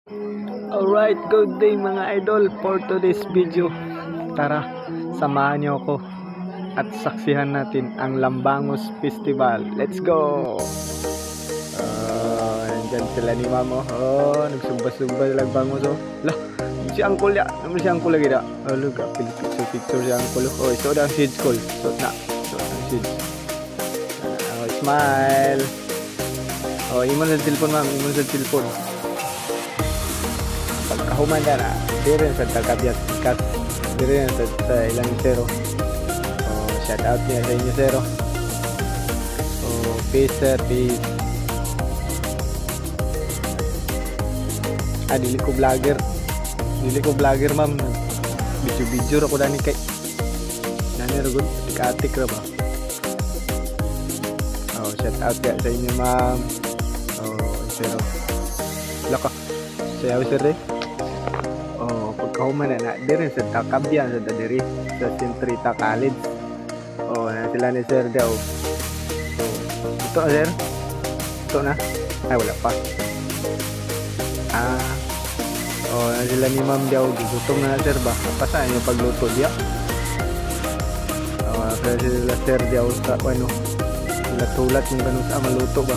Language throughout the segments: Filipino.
Alright, good day mga idol for today's video. Tara, samahan niyo ako at saksihan natin ang Lambangos Festival. Let's go! Nandyan sila ni Mamo. Nagsumba-sumba lang bangos. Lah, si Angkol ya. Naman si Angkol lagi dah. Look, picture si Angkol. So dah shades call. So na. So shades. Smile. Imon sa telepon ma'am. Imon sa telepon. Pagkahuman na dire sa tagabiat kat dire sa ilang zero. Shout out niya sa inyo zero. Peace sir, peace. Dili ko vlogger ma'am. Video ako dani kay nani rugod ikatik ra ba. Shout out ya sa inyo ma'am. Zero. Laka. Saya sir pagkahuman na dire sa takabyan sa diri sa Sentrita College. Na sila ni sir daw. Ito sir. Ito na. Ay wala pa. Na sila ni ma'am daw gutom na sir ba. Pasahan yung pagluto dia. Kaya sila sir daw sa ano. Tulat yung ganun sa maluto ba.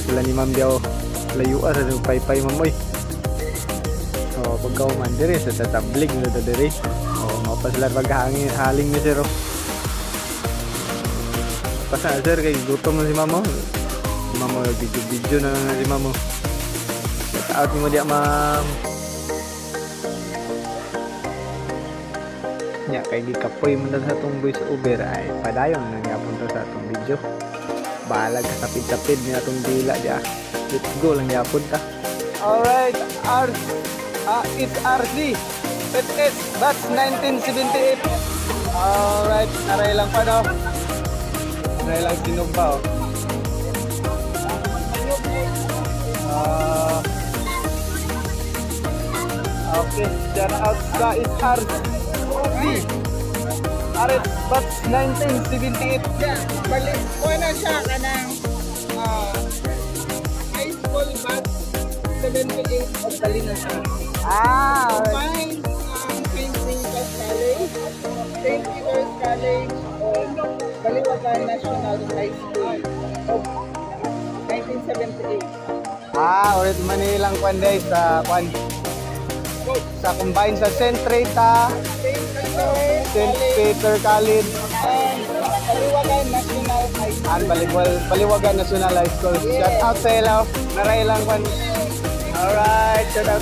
Sila ni ma'am daw layuan sa paypay mamoy. Pagkahuman dire sa tatablig na dire. Mapaslar paghangin haling ni sir. Pasa sir kay gutom na si mamo. Si mamo video na si mamo. Shout out mo dia ma'am. Nya kay gikapoy mo sa atong voice over ay padayon na gyapon to sa atong video. Balag ka tapid-tapid ni atong dila dia. Let's go lang yapon ta. Alright, it's RC. It's that's 1978. Alright, naray lang pa daw. Naray lang sinumpa okay, shout out sa it's RC. Alright, that's 1978. Balik ko na siya kanang high school batch 78 of Balingasan. Combined painting class college, St. Peter's College of Baliwagan National High School of 1978. Ulit Manilang Kwanday sa combine sa Sentrita, St. Peter College, and Baliwagan National High School. Baliwagan National High School. Shout out sa ilaw, naray lang kwan. Alright, shout out.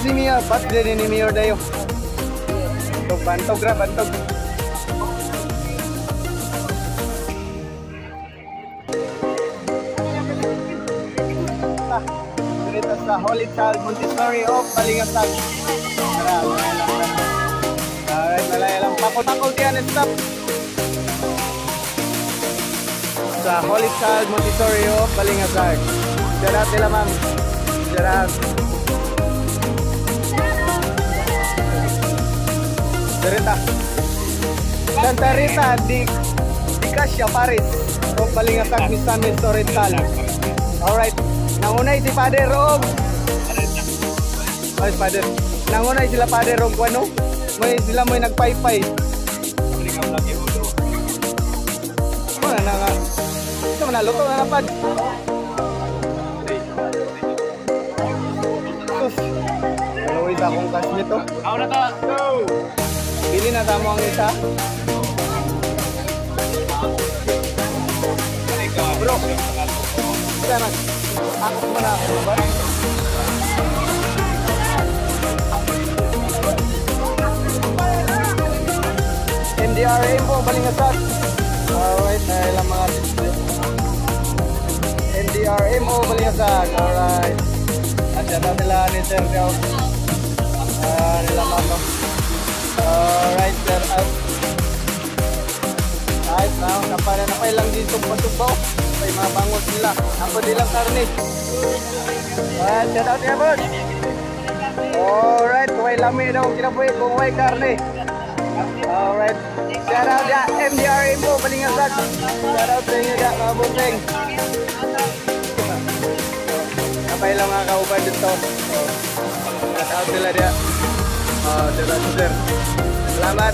Si Mio, birthday din ni Mio dayo. Bantog. Dito sa Holy Child Montessori of Balingasan. Alright, malaya lang. Pakot-pakot yan, stop. Sa Holy Child Montessori of Balingasan. Shout out nila ma'am. Shout out. Santa Rita di Cassia Paris of Balingasan San Historical. Alright. Nangunay si Father og Father. Nangunay sila Father og ano? Sila mo'y nagpaypay. Ano na nga? Ito man naluto na napad. Aluwi sa akong kas nito. Ako na ta. Go! Pili na tamo ang isa. Bro. Sana. Ako muna ako ba? MDRA po, Balingasan. Alright, ilang mga display. MDRA po, Balingasan. Alright. At siya na nila ni Sir Diao. Nila mama. Alright, sir. Alright, napay lang dito patubaw. May mga bangot nila. Ako nilang karne. Alright, shout out niya, boss. Alright, kuway lami daw kinabuhi kung may karne. Alright. Shout out ya MDR Info Palingasag. Shout out sa inyo ya mga busing. Kapay lang mga kauban dito. Shout out sila dia. Shout out sir. Salamat.